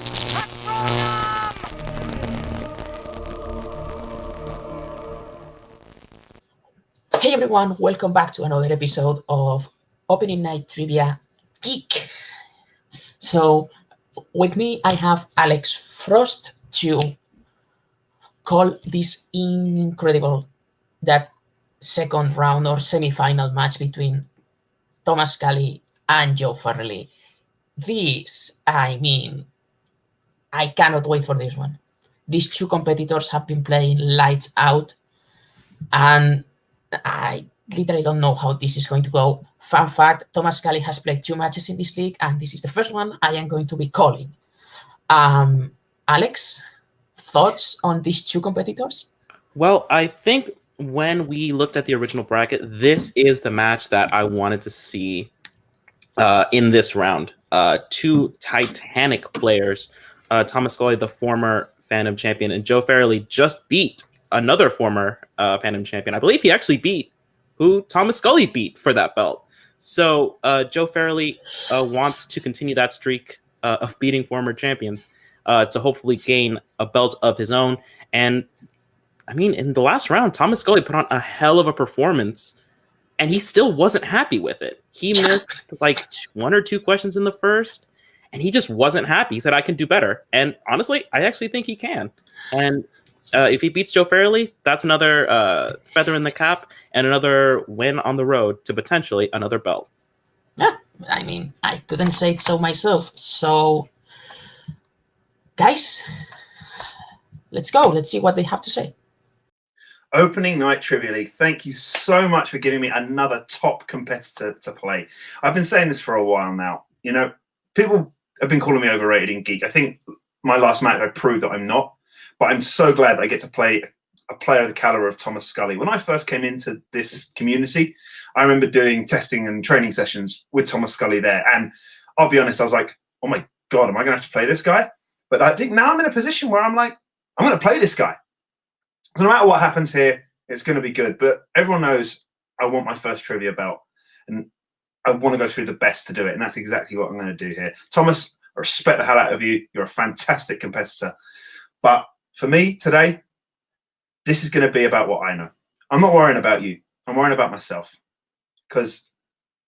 Hey everyone, welcome back to another episode of Opening Night Trivia Geek. So, with me, I have Alex Frost to call this incredible, that second round or semi-final match between Thomas Scully and Joe Farrelly. I cannot wait for this one. These two competitors have been playing lights out, and I literally don't know how this is going to go. Fun fact, Thomas Scully has played 2 matches in this league, and this is the first one I am going to be calling. Alex, thoughts on these two competitors? Well, I think when we looked at the original bracket, this is the match that I wanted to see in this round. Two titanic players. Thomas Scully, the former Phantom champion, and Joe Farrelly just beat another former Phantom champion. I believe he actually beat who Thomas Scully beat for that belt. So Joe Farrelly wants to continue that streak of beating former champions to hopefully gain a belt of his own. And I mean, in the last round, Thomas Scully put on a hell of a performance, and he still wasn't happy with it. He missed like 1 or 2 questions in the first, and he just wasn't happy. He said, I can do better. And honestly, I actually think he can. And if he beats Joe Farrelly, that's another feather in the cap and another win on the road to potentially another belt. Yeah, I mean, I couldn't say it so myself. So, guys, let's go. Let's see what they have to say. Opening Night Trivia League, thank you so much for giving me another top competitor to play. I've been saying this for a while now. You know, people have been calling me overrated in Geek. I think my last match I proved that I'm not, but I'm so glad that I get to play a player of the caliber of Thomas Scully. When I first came into this community, I remember doing testing and training sessions with Thomas Scully there. And I'll be honest, I was like, oh my God, am I going to have to play this guy? But I think now I'm in a position where I'm like, I'm going to play this guy. So no matter what happens here, it's going to be good. But everyone knows I want my first trivia belt, and I want to go through the best to do it. And that's exactly what I'm going to do here. Thomas, I respect the hell out of you. You're a fantastic competitor. But for me today, this is going to be about what I know. I'm not worrying about you. I'm worrying about myself, because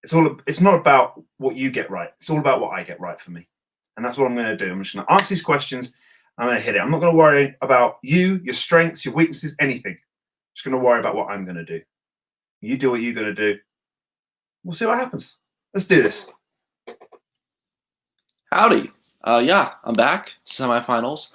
it's not about what you get right. It's all about what I get right for me. And that's what I'm going to do. I'm just going to answer these questions. I'm going to hit it. I'm not going to worry about you, your strengths, your weaknesses, anything. I'm just going to worry about what I'm going to do. You do what you're going to do. We'll see what happens. Let's do this. Howdy. Yeah, I'm back. Semifinals.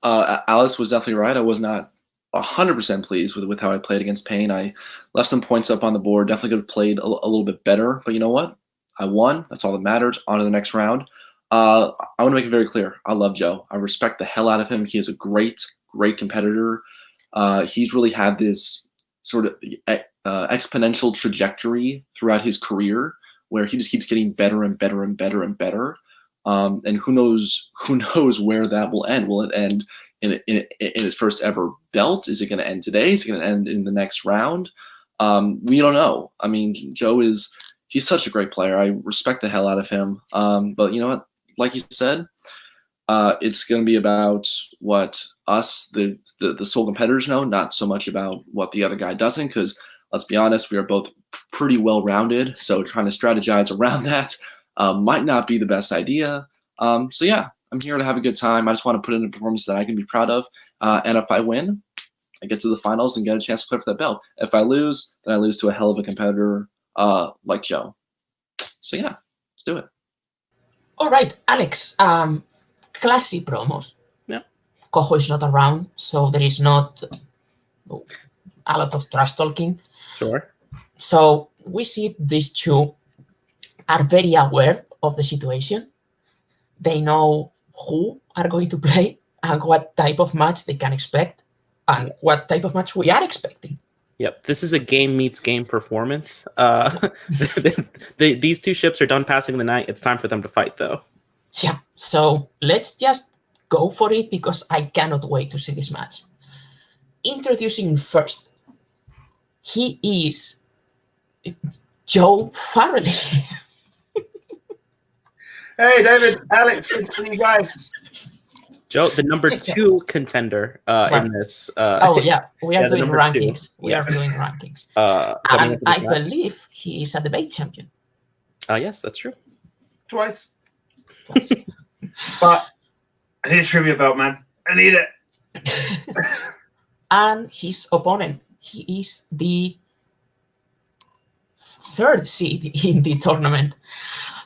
Alex was definitely right. I was not 100% pleased with how I played against Payne. I left some points up on the board. Definitely could have played a little bit better. But you know what? I won. That's all that matters. On to the next round. I want to make it very clear. I love Joe. I respect the hell out of him. He is a great, great competitor. He's really had this sort of exponential trajectory throughout his career where he just keeps getting better and better and better and better. And who knows where that will end? Will it end in his first ever belt? Is it going to end today? Is it going to end in the next round? We don't know. I mean, he's such a great player. I respect the hell out of him. But you know what? Like you said, it's going to be about what us, the sole competitors, know, not so much about what the other guy doesn't, because let's be honest, we are both pretty well-rounded, so trying to strategize around that might not be the best idea. So yeah, I'm here to have a good time. I just want to put in a performance that I can be proud of, and if I win, I get to the finals and get a chance to play for that belt. If I lose, then I lose to a hell of a competitor like Joe. So yeah, let's do it. All right, Alex. Classy promos. Yeah. Cojo is not around, so there is not a lot of trash talking. Sure. So we see these two are very aware of the situation. They know who are going to play and what type of match they can expect and what type of match we are expecting. Yep, this is a game meets game performance. These two ships are done passing the night. It's time for them to fight, though. Yeah, so let's just go for it because I cannot wait to see this match. Introducing first, he is Joe Farrelly. Hey, David, Alex, good to see you guys. Joe, the number 2 contender in this. Oh yeah, we are yeah, the doing number 2. rankings. We are doing rankings. Coming And into this I match. believe he is a debate champion. Yes, that's true. Twice. Twice. But I need a trivia belt, man. I need it. And his opponent, he is the 3rd seed in the tournament.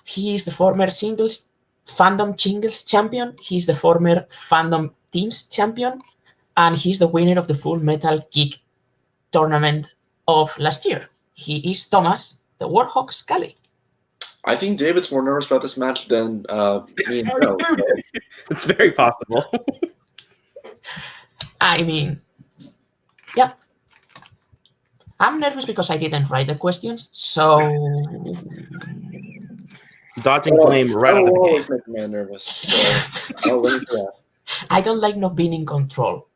He is the former fandom singles champion. He's the former fandom teams champion, and he's the winner of the Full Metal Geek tournament of last year. He is Thomas, the Warhawk Scully. I think David's more nervous about this match than me and Joe. It's very possible. I mean, yeah. I'm nervous because I didn't write the questions, so Dodging blame right out of the always gate. make a man nervous. So I'll wait for that. I don't like not being in control.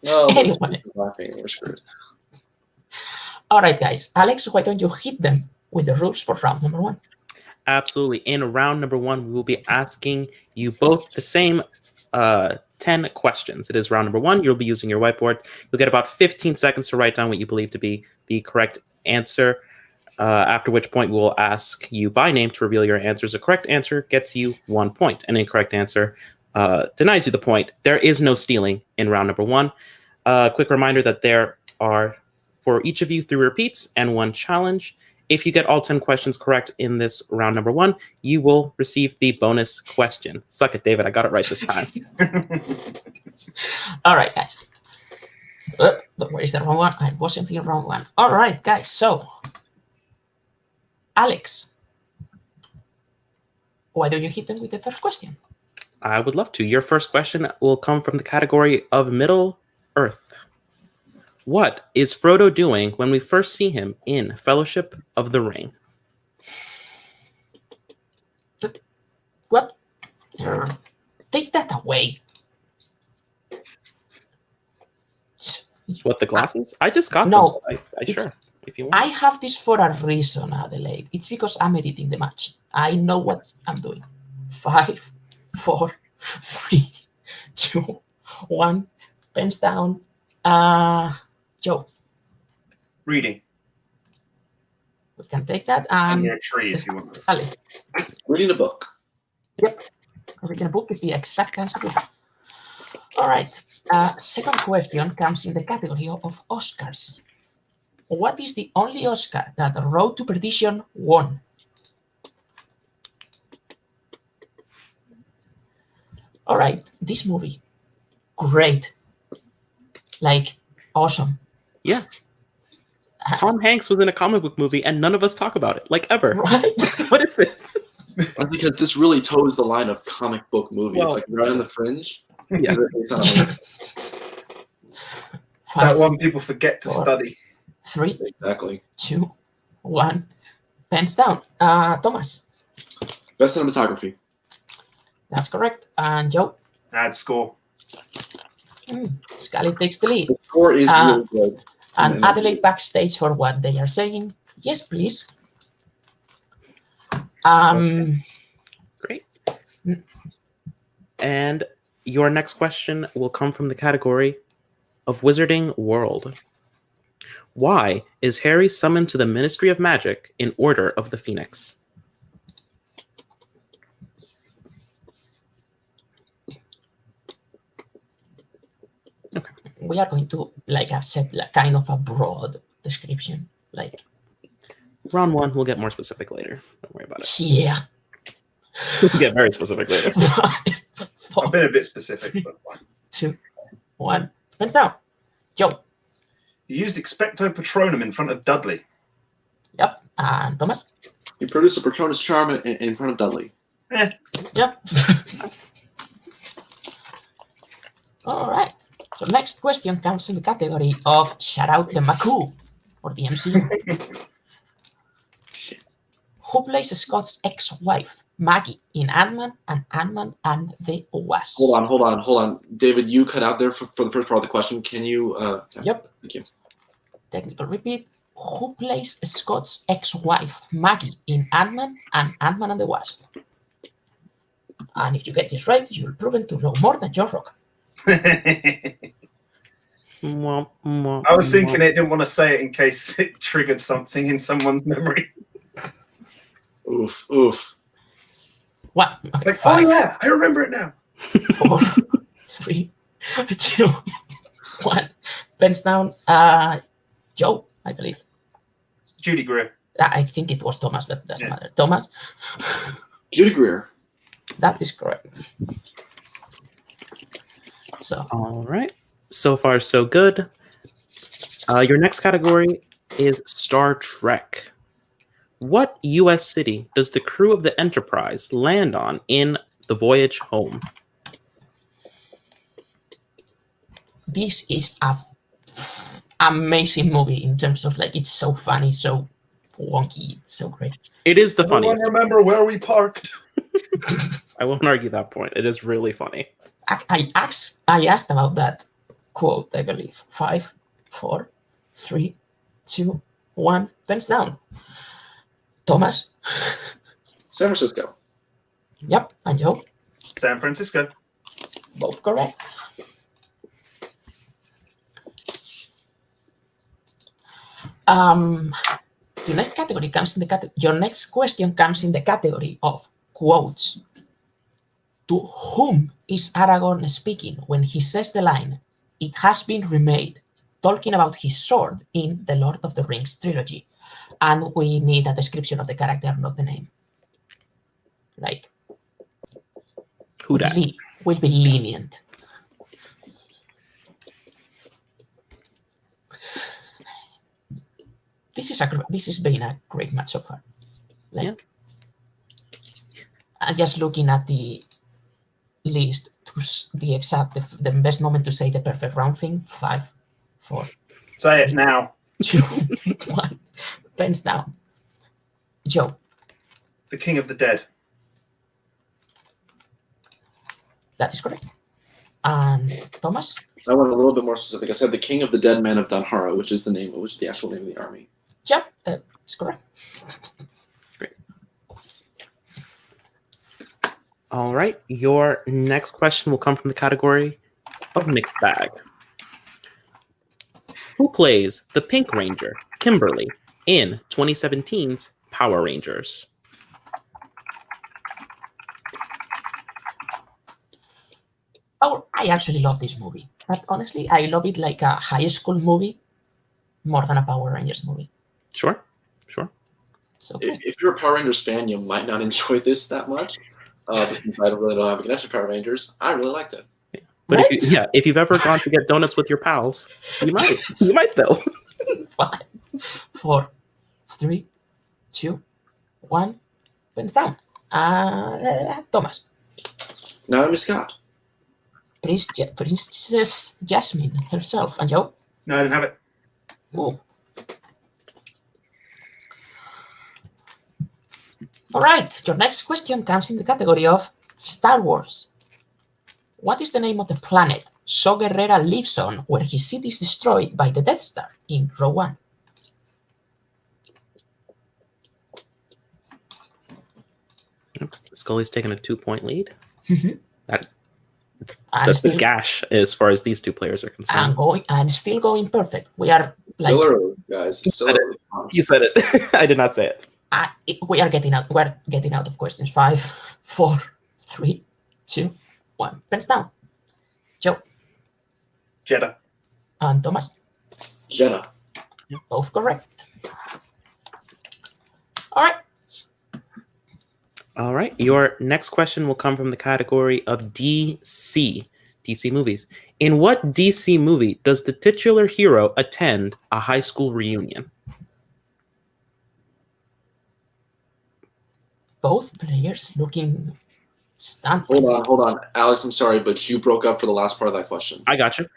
No, Anyway. he's laughing. We're screwed. All right, guys. Alex, why don't you hit them with the rules for round number 1? Absolutely. In round number 1, we will be asking you both the same 10 questions. It is round number 1. You'll be using your whiteboard. You'll get about 15 seconds to write down what you believe to be the correct answer, after which point we will ask you by name to reveal your answers. A correct answer gets you 1 point. An incorrect answer denies you the point. There is no stealing in round number 1. Quick reminder that there are, for each of you, 3 repeats and 1 challenge. If you get all 10 questions correct in this round number 1, you will receive the bonus question. Suck it, David. I got it right this time. All right, guys. Where is the wrong one? I wasn't the wrong one. All right, guys. So, Alex, why don't you hit them with the first question? I would love to. Your first question will come from the category of Middle Earth. What is Frodo doing when we first see him in Fellowship of the Ring? What? Take that away. What, the glasses? I just got No, them. Sure, if you want. I have this for a reason, Adelaide. It's because I'm editing the match. I know what I'm doing. 5, 4, 3, 2, 1. Pens down. Joe. Reading. We can take that. And near a tree if you want. Ali. Reading a book. Yep. Reading a book is the exact answer we have. All right. Second question comes in the category of Oscars. What is the only Oscar that The Road to Perdition won? All right. This movie, great. Like, awesome. Yeah. Tom Hanks was in a comic book movie and none of us talk about it, like, ever. Right? What is this? Because this really toes the line of comic book movie. Well, it's like right on the fringe. Yes. It's that one people forget to 4, study. 3, Exactly. 2, 1. Pens down. Thomas. Best cinematography. That's correct. And Joe. Add score. Scully takes the lead. The score is really good. And Adelaide backstage for what they are saying. Yes, please. Great. And your next question will come from the category of Wizarding World. Why is Harry summoned to the Ministry of Magic in Order of the Phoenix? Okay. We are going to have set kind of a broad description. Round 1, we'll get more specific later. Don't worry about it. Yeah. We'll get very specific later. 5, 4, I've been a bit specific, but fine. 2, 1. Pens down. Joe. You used Expecto Patronum in front of Dudley. Yep. And Thomas. He produced a Patronus charm in front of Dudley. Yep. All right. So next question comes in the category of Shout Out the Maku for the MCU. Who plays Scott's ex-wife, Maggie, in Ant-Man and the Wasp? Hold on. David, you cut out there for the first part of the question. Can you? Yep. Thank you. Technical repeat. Who plays Scott's ex-wife, Maggie, in Ant-Man and the Wasp? And if you get this right, you'll prove to know more than John Rock. I was thinking it didn't want to say it in case it triggered something in someone's memory. Oof, oof. What? Okay, Like, oh yeah, I remember it now. 4, 3, 2, 1. Pens down. Joe, I believe. Judy Greer. I think it was Thomas, but doesn't matter. Thomas? Judy Greer. That is correct. So, All right. So far, so good. Your next category is Star Trek. What U.S. city does the crew of the Enterprise land on in The Voyage Home? this is a amazing movie in terms of like, it's so funny, so wonky, it's so great. It is the funniest. Remember where we parked? I won't argue that point. It is really funny. I asked about that quote, I believe. 5, 4, 3, 2, 1. Pens down. Thomas? San Francisco. Yep. And Joe? San Francisco. Both correct. Your next category comes in the your next question comes in the category of quotes. To whom is Aragorn speaking when he says the line, "It has been remade," talking about his sword in the Lord of the Rings trilogy? And we need a description of the character, not the name. Like, Who dat? will be lenient. This has been a great match so far. Like, Yeah. I'm just looking at the list to the best moment to say the perfect round thing. 5, 4. Say it now. 2, 1. Pens down. Joe. The King of the Dead. That is correct. And Thomas? I went a little bit more specific. I said the King of the Dead Men of Dunhara, which is the actual name of the army. Yep, that is correct. Great. All right. Your next question will come from the category of mixed bag. Who plays the Pink Ranger, Kimberly, in 2017's Power Rangers? Oh, I actually love this movie. But honestly, I love it like a high school movie more than a Power Rangers movie. Sure. So If you're a Power Rangers fan, you might not enjoy this that much. But since I really don't have a connection to Power Rangers, I really liked it. But Right? if you've ever gone to get donuts with your pals, you might. You might though. 5, 4, 3, 2, 1. Pens down. Thomas. Naomi Scott. Princess Jasmine herself. And Joe? No, I didn't have it. Ooh. All right, your next question comes in the category of Star Wars. What is the name of the planet Saw Gerrera lives on where his city is destroyed by the Death Star in Rogue One? Scully's taking a 2-point lead. Mhm. That's And the gash as far as these two players are concerned. and still going perfect. We are like Still early, guys. It's still said it. early. You said it. I did not say it. we are getting out. We're getting out of questions. 5, 4, 3, 2, 1. Pens down. Joe Jeddah. and Thomas. Jenna. Both correct. All right. All right. Your next question will come from the category of DC movies. In what DC movie does the titular hero attend a high school reunion? Both players looking stunned. Hold on. Alex, I'm sorry, but you broke up for the last part of that question. I got you.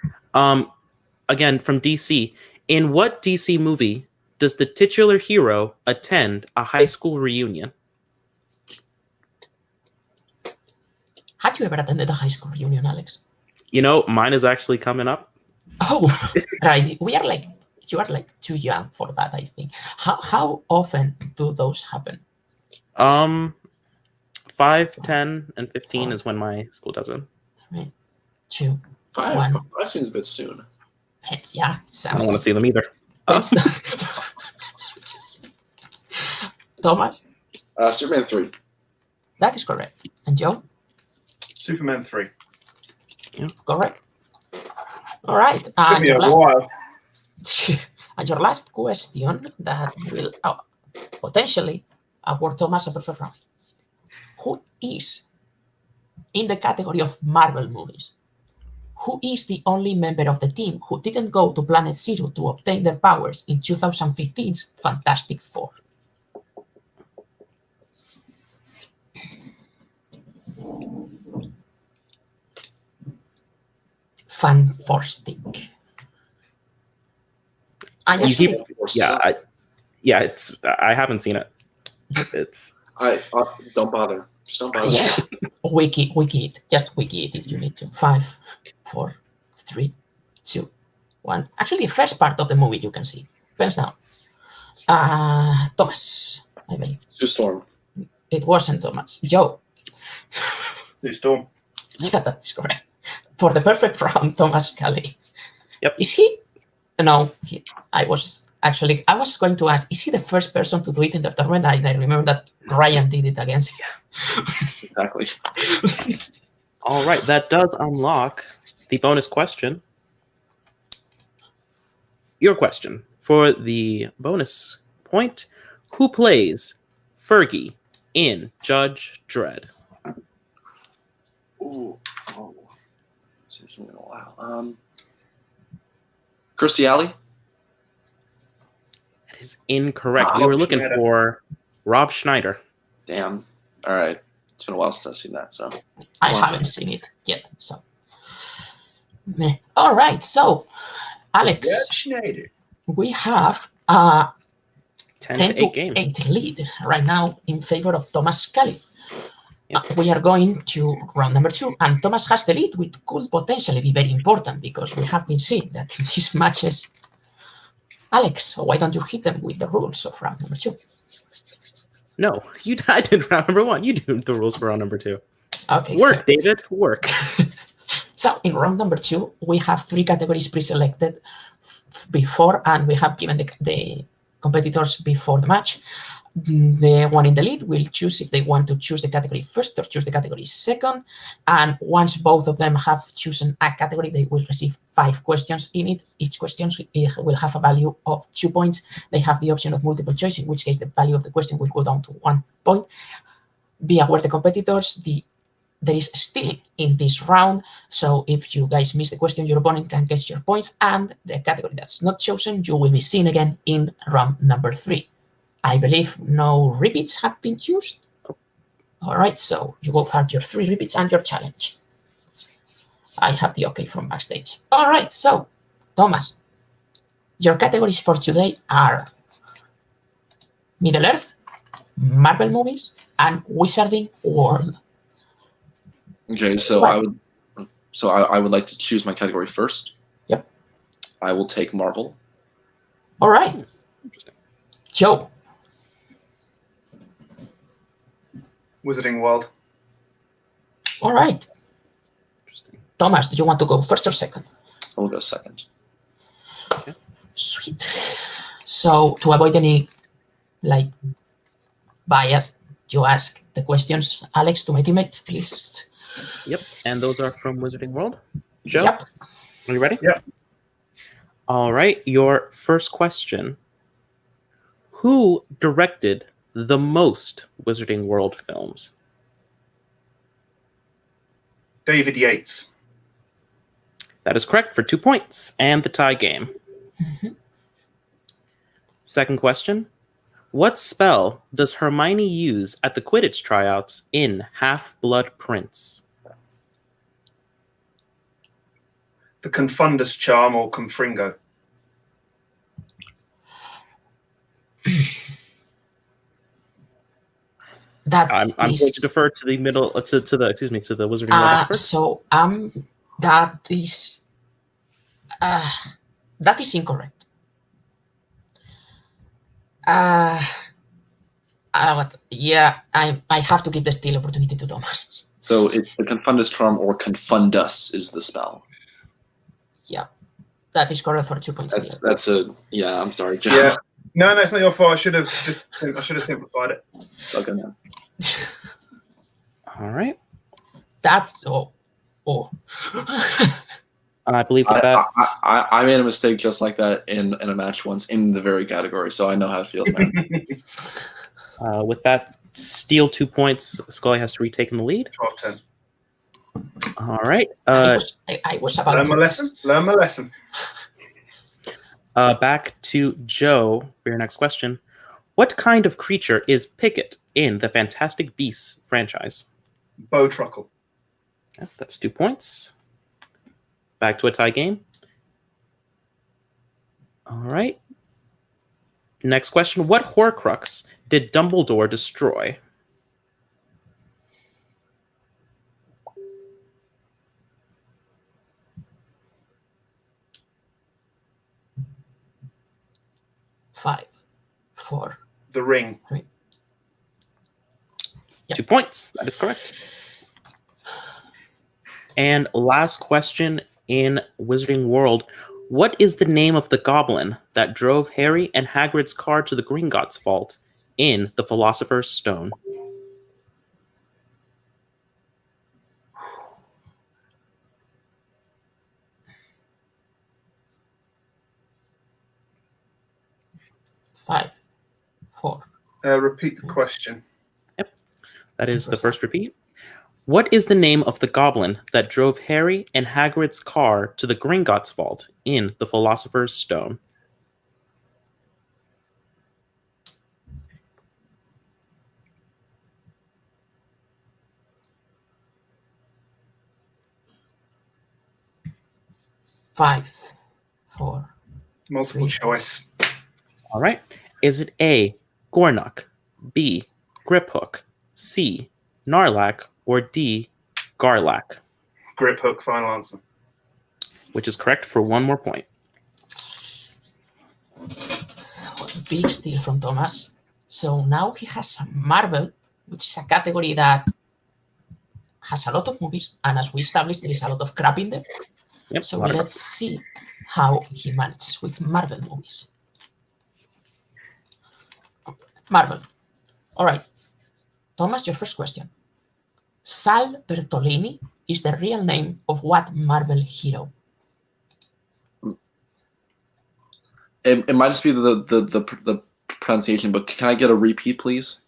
Again, from DC. In what DC movie does the titular hero attend a high school reunion? Had you ever attended a high school reunion, Alex? You know, mine is actually coming up. Oh, right. You are like too young for that, I think. How often do those happen? 5, 10, and 15 is when my school does it. 3, 2, 5 1. seems a bit soon. Yeah, I don't want to see them either. Thomas, Superman 3. that is correct. And Joe? Superman 3. Correct. All right. Took And me a while. and your last question that will potentially award Thomas a perfect round. Who is, in the category of Marvel movies, who is the only member of the team who didn't go to Planet Zero to obtain their powers in 2015's Fantastic Four? Fantastic. And actually, I haven't seen it. It's Don't bother. Just don't bother. wiki it. Just wiki it if you need to. 5, 4, 3, 2, 1. Actually, the first part of the movie you can see. Pens down. Thomas, I believe. Sue Storm. It wasn't Thomas. Joe. Sue Storm. Yeah, that's correct. For the perfect round, Thomas Scully. Yep. Is he? No. I was going to ask, is he the first person to do it in the tournament? And I remember that Ryan did it against him. Exactly. all right. That does unlock the bonus question. Your question for the bonus point: who plays Fergie in Judge Dredd? Ooh. Oh. It's been a while. Kirstie Alley? That is incorrect. We were looking for Rob Schneider. Damn. All right. It's been a while since I've seen that, so. I haven't seen it yet. So. All right. So, Alex, Schneider. we have a 10 to 8 game. 8 lead right now in favor of Thomas Scully. Yep. We are going to round number 2, and Thomas has the lead, which could potentially be very important because we have been seeing that in these matches. Alex, why don't you hit them with the rules of round number 2? No, I did round number 1. You do the rules for round number 2. Okay. Work, David. Work. So in round number 2, we have 3 categories pre-selected before, and we have given the competitors before the match. The one in the lead will choose if they want to choose the category first or choose the category second. And once both of them have chosen a category, they will receive 5 questions in it. Each question will have a value of 2 points. They have the option of multiple choice, in which case the value of the question will go down to 1 point. Be aware, the competitors, there is stealing in this round. So if you guys miss the question, your opponent can get your points, and the category that's not chosen, you will be seen again in round number 3. I believe no repeats have been used. All right, so you both have your 3 repeats and your challenge. I have the okay from backstage. All right, so Thomas, your categories for today are Middle Earth, Marvel movies, and Wizarding World. Okay, so Right. I would like to choose my category first. Yep. I will take Marvel. All right. Joe. Wizarding World. All right. Thomas, do you want to go first or second? I will go second. Okay. Sweet. So to avoid any bias, you ask the questions, Alex, to my teammate, please. Yep, and those are from Wizarding World. Joe, Yep. are you ready? Yep. All right, your first question. Who directed the most Wizarding World films? David Yates. That is correct for 2 points and the tie game. Mhm. Second question. What spell does Hermione use at the Quidditch tryouts in Half-Blood Prince? The Confundus Charm or Confringo. I'm going to defer to the middle to the Wizarding World expert. So that is incorrect. Yeah, I have to give the steal opportunity to Thomas. So it's the Confundus Charm or Confundus is the spell. Yeah, that is correct for 2 points. That's a yeah. I'm sorry, Joe. Yeah. No, it's not your fault. I should have simplified it. Okay, man. All right. That's I believe with that. I made a mistake just like that in a match once in the very category, so I know how it feels, man. With that, steal 2 points. Scully has to retake in the lead. 12-10. All right. I was about Learn to my lesson. Learn my lesson. Back to Joe for your next question. What kind of creature is Pickett in the Fantastic Beasts franchise? Bowtruckle. Yep, that's 2 points. Back to a tie game. All right. Next question. What Horcrux did Dumbledore destroy? Five, 4. The ring. 3. Yep. 2 points. That is correct. And last question in Wizarding World. What is the name of the goblin that drove Harry and Hagrid's car to the Gringotts vault in The Philosopher's Stone? Repeat the question. Yep. That is the first repeat. What is the name of the goblin that drove Harry and Hagrid's car to the Gringotts vault in The Philosopher's Stone? Five, 4. Multiple 3. choice. All right. Is it A, Gornuk, B, Griphook, C, Narlac, or D, Garlac? Griphook, final answer. Which is correct for 1 more point. Big steal from Thomas. So now he has a Marvel, which is a category that has a lot of movies, and as we established, there is a lot of crap in there. Yep, so let's see how he manages with Marvel movies. Marvel. All right. Thomas, your first question. Sal Bertolini is the real name of what Marvel hero? It might just be the pronunciation, but can I get a repeat, please?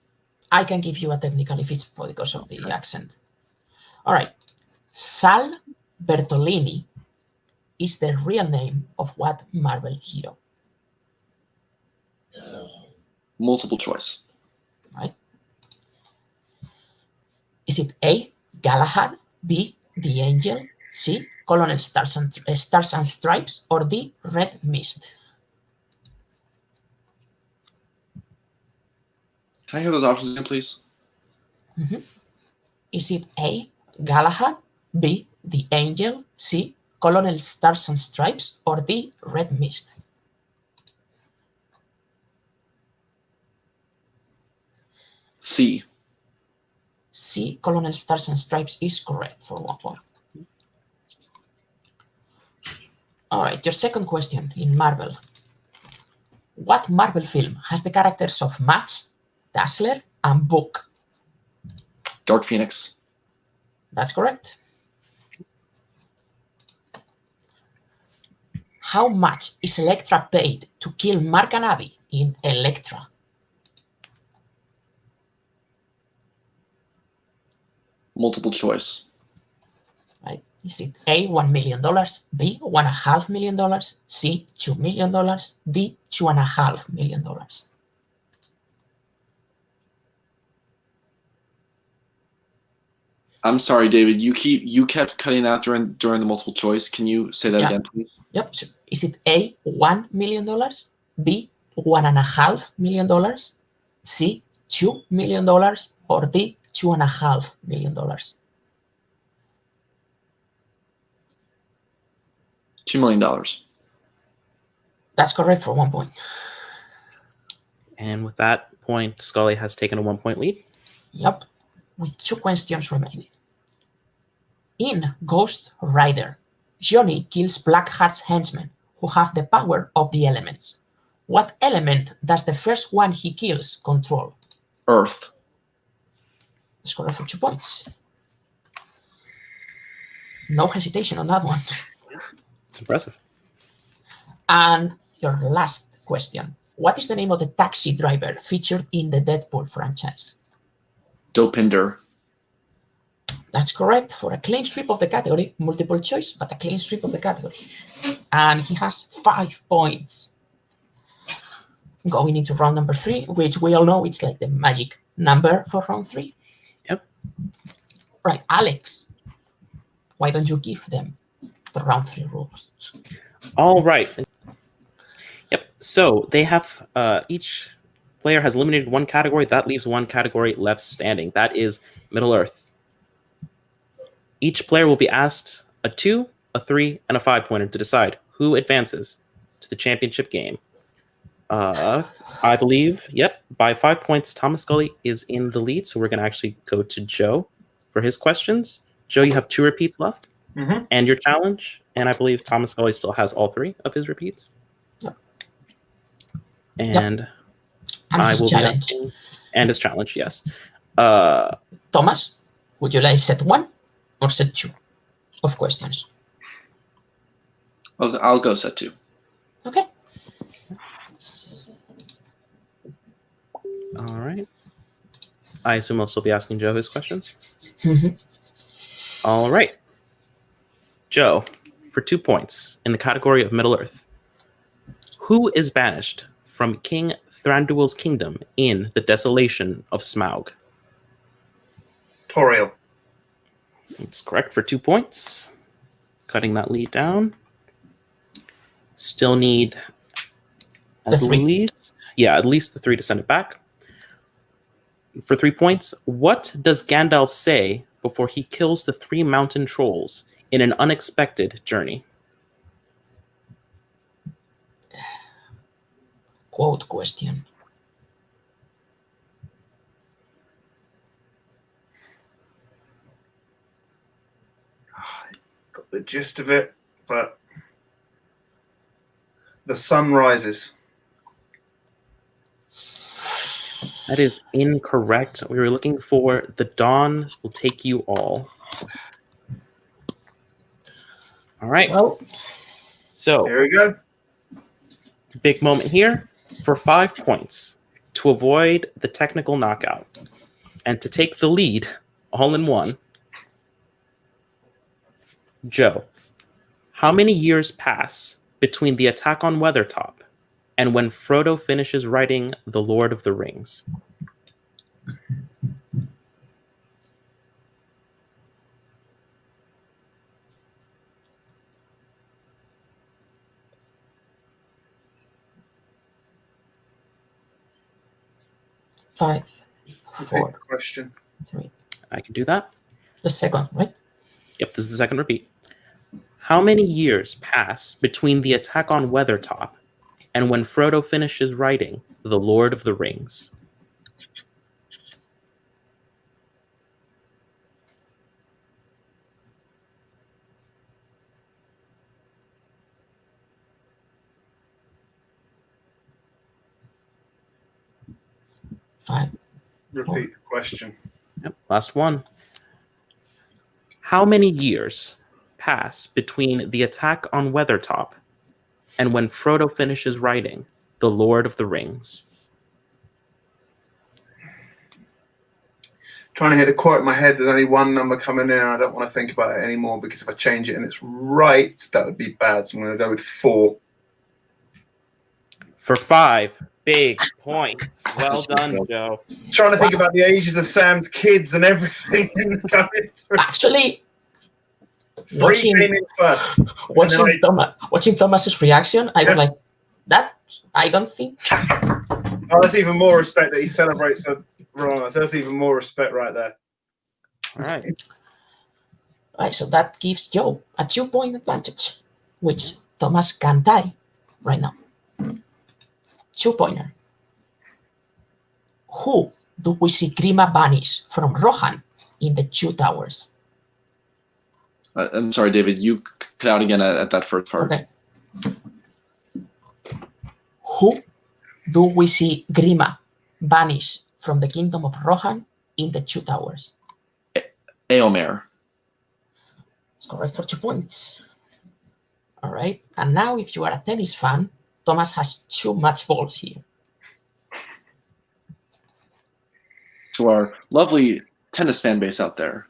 I can give you a technical if it's because of the accent. All right. Sal Bertolini is the real name of what Marvel hero? Multiple choice. Right. Is it A, Galahad, B, the Angel, C, Colonel Stars and Stripes, or D, Red Mist? Can I hear those options again, please? Is it A, Galahad, B, the Angel, C, Colonel Stars and Stripes, or D, Red Mist? C. C, Colonel Stars and Stripes is correct for 1 point. All right, your second question in Marvel. What Marvel film has the characters of Max, Dazzler, and Book? Dark Phoenix. That's correct. How much is Elektra paid to kill Mark and Abby in Elektra? Multiple choice. Right. Is it A, $1 million, B, $1.5 million, C, $2 million, D, $2.5 million? I'm sorry, David. You kept cutting out during the multiple choice. Can you say that again, please? Yep. So is it A, $1 million, B, $1.5 million, C, $2 million, or D, $2.5 million? $2 million. That's correct for 1 point. And with that point. Scully has taken a 1 point lead. Yep, with 2 questions remaining. In Ghost Rider, Johnny kills Blackheart's henchmen who have the power of the elements. What element does the first one he kills control? Earth. Score for 2 points. No hesitation on that one. It's impressive. And your last question. What is the name of the taxi driver featured in the Deadpool franchise? Dopinder. That's correct for a clean sweep of the category. Multiple choice, but a clean sweep of the category. And he has 5 points. Going into round number 3, which we all know it's like the magic number for round 3. Yep. Right, Alex, why don't you give them the round 3 rules? All right. Yep. So they have each player has eliminated 1 category. That leaves 1 category left standing. That is Middle Earth. Each player will be asked a 2, a 3, and a 5 pointer to decide who advances to the championship game. I believe, yep, by 5 points, Thomas Scully is in the lead. So we're going to actually go to Joe for his questions. Joe, you have 2 repeats left and your challenge. And I believe Thomas Scully still has all 3 of his repeats. Yep. And And I his will challenge. be asking, and his challenge, yes. Thomas, would you like set 1 or set 2 of questions? I'll go set 2. Okay. All right. I assume I'll still be asking Joe his questions. All right. Joe, for 2 points in the category of Middle Earth, who is banished from King Thranduil's kingdom in the Desolation of Smaug? Toriel. It's correct for 2 points. Cutting that lead down. Still need The 3. at least the 3 to send it back. For 3 points, what does Gandalf say before he kills the 3 mountain trolls in an unexpected journey? Quote question. Got the gist of it, but the sun rises. That is incorrect. We were looking for the dawn will take you all. All right. Well, So, Here we go. big moment here for 5 points to avoid the technical knockout and to take the lead all in one. Joe, how many years pass between the attack on Weathertop and when Frodo finishes writing The Lord of the Rings? Five, Repeat 4, the question. 3. I can do that. The second, right? Yep, this is the second repeat. How many years pass between the attack on Weathertop and when Frodo finishes writing The Lord of the Rings? Five. Repeat the question. Yep, last one. How many years pass between the attack on Weathertop and when Frodo finishes writing The Lord of the Rings? Trying to hit the quote in my head. There's only one number coming in. I don't want to think about it anymore because if I change it and it's right, that would be bad. So I'm going to go with 4. For 5 big points. Well done, Joe. Trying to think about the ages of Sam's kids and everything. Actually, 3 watching, came in first. watching Thomas's reaction, I was like, that, I don't think. Oh, that's even more respect that he celebrates a wrong. So that's even more respect right there. All right. Right, so that gives Joe a 2-point advantage, which Thomas can tie right now. 2-pointer. Who do we see Grima banish from Rohan in the Two Towers? I'm sorry, David. You cut out again at that first part. Okay. Who do we see Grima banish from the Kingdom of Rohan in the Two Towers? Eomer. It's correct for 2 points. All right. And now, if you are a tennis fan, Thomas has 2 match balls here. To our lovely tennis fan base out there,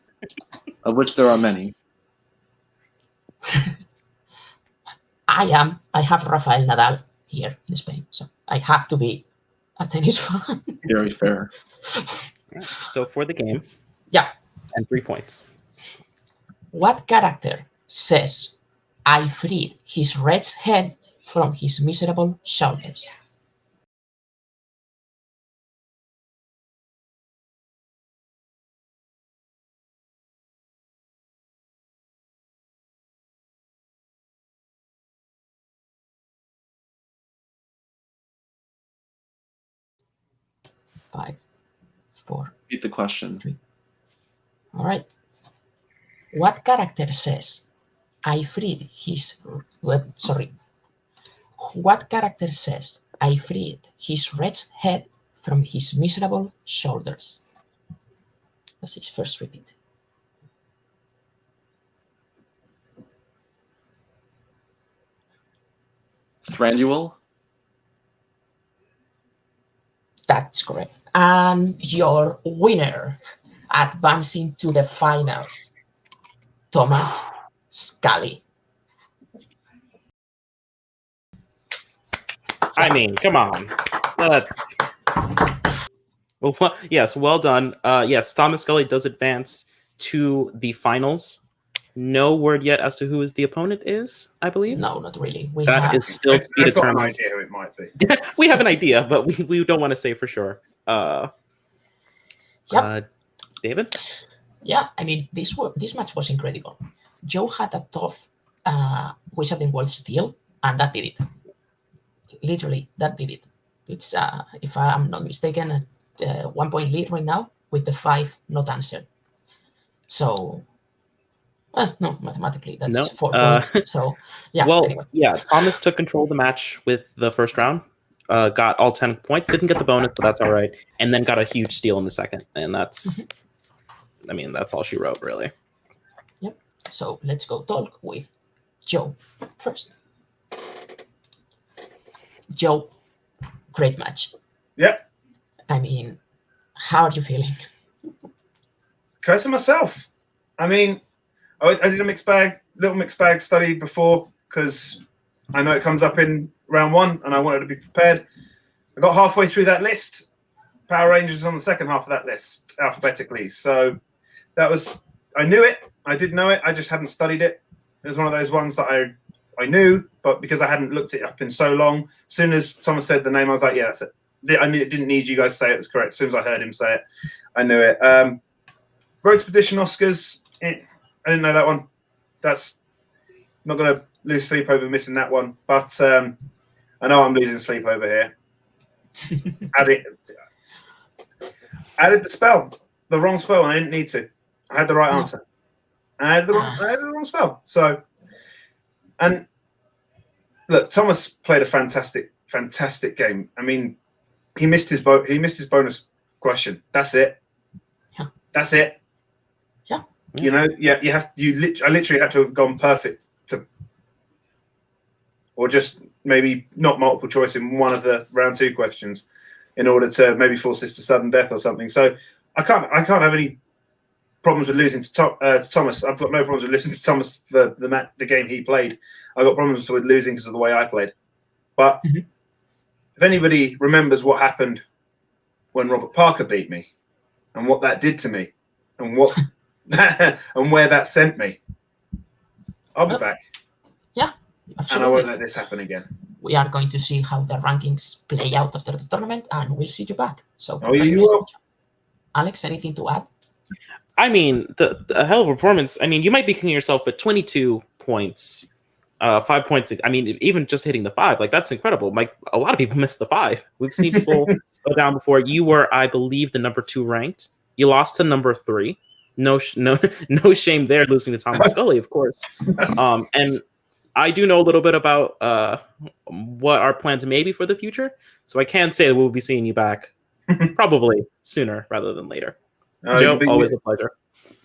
of which there are many. I have Rafael Nadal here in Spain, so I have to be a tennis fan. Very fair. So for the game, Yeah. and 3 points. What character says, "I freed his red's head from his miserable shoulders"? Five, four. Repeat the question. All right. What character says, "I freed his..." Sorry. What character says, "I freed his red's head from his miserable shoulders"? That's his first repeat. Thranduil. That's correct. And your winner, advancing to the finals, Thomas Scully. I mean, come on. Well, yes, well done. Yes, Thomas Scully does advance to the finals. No word yet as to who the opponent is, I believe. No, not really. That is still to be I've got an determined. idea who it might be. We have an idea, but we don't want to say for sure. David? Yeah, I mean, this match was incredible. Joe had a tough Wizarding World steal, and that did it. Literally, that did it. It's, if I'm not mistaken, a 1 point lead right now with the 5 not answered. So, no, mathematically, that's No, 4 points. So, yeah. Well, anyway. yeah, Thomas took control of the match with the first round. Got all 10 points. Didn't get the bonus, but that's all right. And then got a huge steal in the second. And that's, I mean, that's all she wrote, really. Yep. So let's go talk with Joe first. Joe, great match. Yep. I mean, how are you feeling? Cursing myself. I mean, I did a little mixed bag study before because I know it comes up in round 1 and I wanted to be prepared. I got halfway through that list. Power Rangers on the second half of that list alphabetically. So that was, I knew it. I did know it. I just hadn't studied it. It was one of those ones that I knew, but because I hadn't looked it up in so long, as soon as Thomas said the name, I was like, yeah, that's it. I didn't need you guys to say it was correct. As soon as I heard him say it, I knew it. Road Expedition Oscars. I didn't know that one. That's not going to lose sleep over missing that one. But I know I'm losing sleep over here. Added the spell, the wrong spell, and I didn't need to. I had the right answer. I had the wrong spell. So, and look, Thomas played a fantastic game. I mean, he missed his bonus question. That's it. Yeah. That's it. Yeah. You know, I literally had to have gone perfect or just maybe not multiple choice in one of the round 2 questions in order to maybe force this to sudden death or something. So I can't have any problems with losing to Thomas. I've got no problems with losing to Thomas for the game he played. I've got problems with losing because of the way I played. But if anybody remembers what happened when Robert Parker beat me and what that did to me and what and where that sent me, I'll be back. Yeah, absolutely. And I won't let this happen again. We are going to see how the rankings play out after the tournament, and we'll see you back. So, you will. Alex, anything to add? I mean, the hell of a performance. I mean, you might be kicking yourself, but 22 points, 5 points. I mean, even just hitting the 5, like that's incredible. Like a lot of people miss the 5. We've seen people go down before. You were, I believe, the number 2 ranked. You lost to number 3. No shame there, losing to Thomas Scully, of course. And I do know a little bit about what our plans may be for the future, so I can say that we'll be seeing you back probably sooner rather than later. Joe, always a pleasure.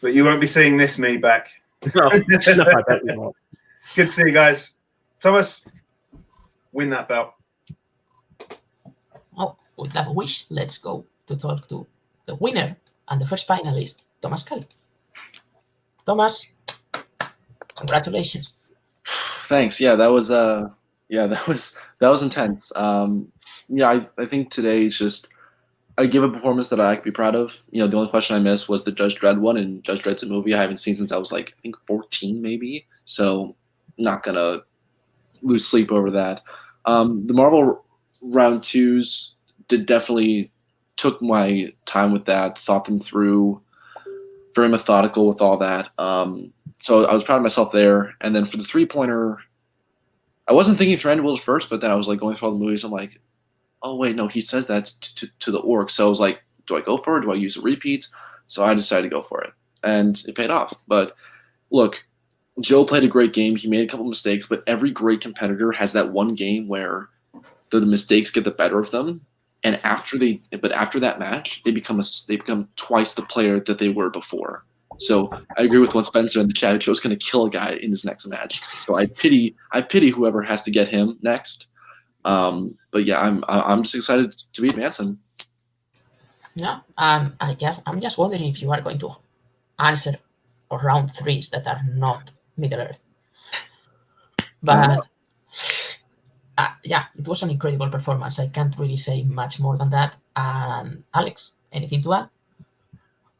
But you won't be seeing me back. No, I bet we won't. Good to see you guys. Thomas, win that belt. Oh, with that wish, let's go to talk to the winner and the first finalist, Thomas Scully. Thomas, congratulations. Thanks. Yeah, that was intense. I think today is just I give a performance that I could be proud of. The only question I missed was the Judge Dredd one, and Judge Dredd's a movie I haven't seen since I was I think 14 maybe. So not gonna lose sleep over that. The Marvel round 2s definitely took my time with that, thought them through, very methodical with all that. So I was proud of myself there. And then for the 3-pointer, I wasn't thinking Thranduil at first, but then I was going through all the movies. I'm like, oh wait, no, he says that to the orc. So I was like, do I go for it? Do I use a repeat? So I decided to go for it, and it paid off. But look, Joe played a great game. He made a couple mistakes, but every great competitor has that one game where the mistakes get the better of them, and after that match, they become twice the player that they were before. So I agree with what Spencer in the chat. Joe's going to kill a guy in his next match. So I pity whoever has to get him next. But yeah, I'm just excited to be advancing. Yeah, I guess I'm just wondering if you are going to answer round 3s that are not Middle Earth. But yeah, it was an incredible performance. I can't really say much more than that. Alex, anything to add?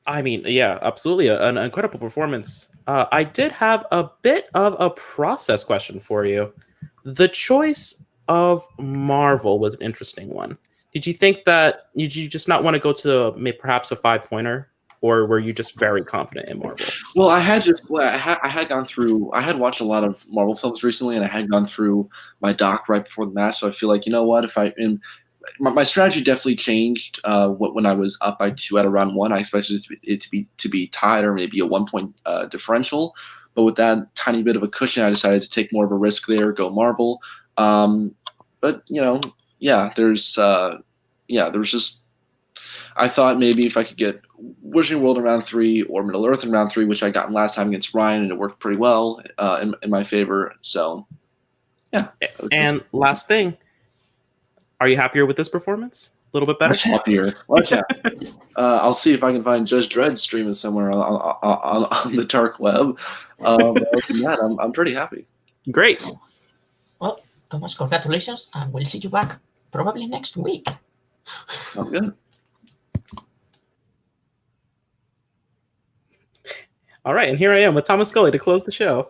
I mean, yeah, absolutely. An incredible performance. I did have a bit of a process question for you. The choice of Marvel was an interesting one. Did you think that you just not want to go to perhaps a 5-pointer, or were you just very confident in Marvel? Well, I had watched a lot of Marvel films recently, and I had gone through my doc right before the match. So I feel like, you know what, my strategy definitely changed when I was up by 2 out of round 1. I expected it to be tied or maybe a 1-point differential, but with that tiny bit of a cushion, I decided to take more of a risk there, go Marvel. But there was just, I thought maybe if I could get Wizarding World in round 3 or Middle Earth in round 3, which I got last time against Ryan, and it worked pretty well in my favor. So yeah. And last thing, are you happier with this performance? A little bit better? Much happier. Much happier. I'll see if I can find Judge Dredd streaming somewhere on the dark web. Other than that, I'm pretty happy. Great. Well, Thomas, congratulations, and we'll see you back probably next week. I'm good. All right, and here I am with Thomas Scully to close the show.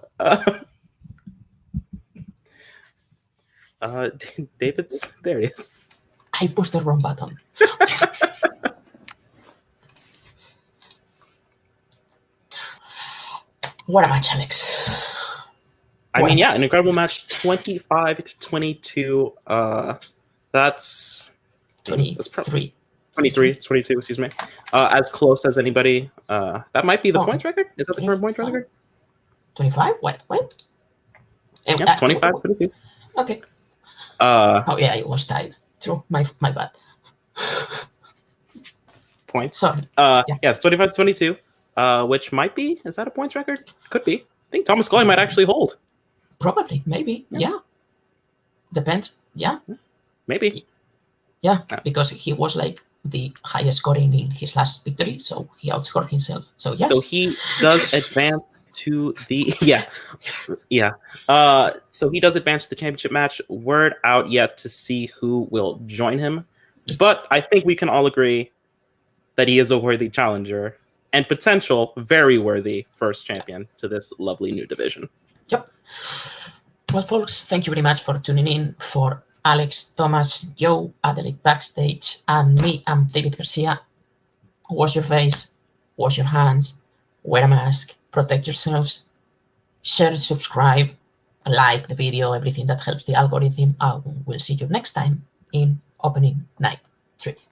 David's there. He is. I pushed the wrong button. What a match, Alex. I mean, yeah, an incredible match. 25-22. That's 23. 22, excuse me. As close as anybody. That might be the points record? Is that the current points record? 25? What? Yeah, 25-22. Okay. Oh, yeah, it was tied. True. My bad. Points. Sorry. Yes, 25-22, which might be, is that a points record? Could be. I think Thomas Scully might actually hold. Probably, maybe. Yeah. Depends. Yeah. Maybe. Yeah, because he was the highest scoring in his last victory, so he outscored himself. So yes. So he does advance to the so he does advance to the championship match. Word out yet to see who will join him, but I think we can all agree that he is a worthy challenger and potential very worthy first champion to this lovely new division. Yep. Well, folks, thank you very much for tuning in. For Alex, Thomas, Joe, Adelaide backstage, and me, I'm David Garcia. Wash your face, wash your hands, wear a mask, protect yourselves, share, subscribe, like the video, everything that helps the algorithm. We'll see you next time in Opening Night Trivia.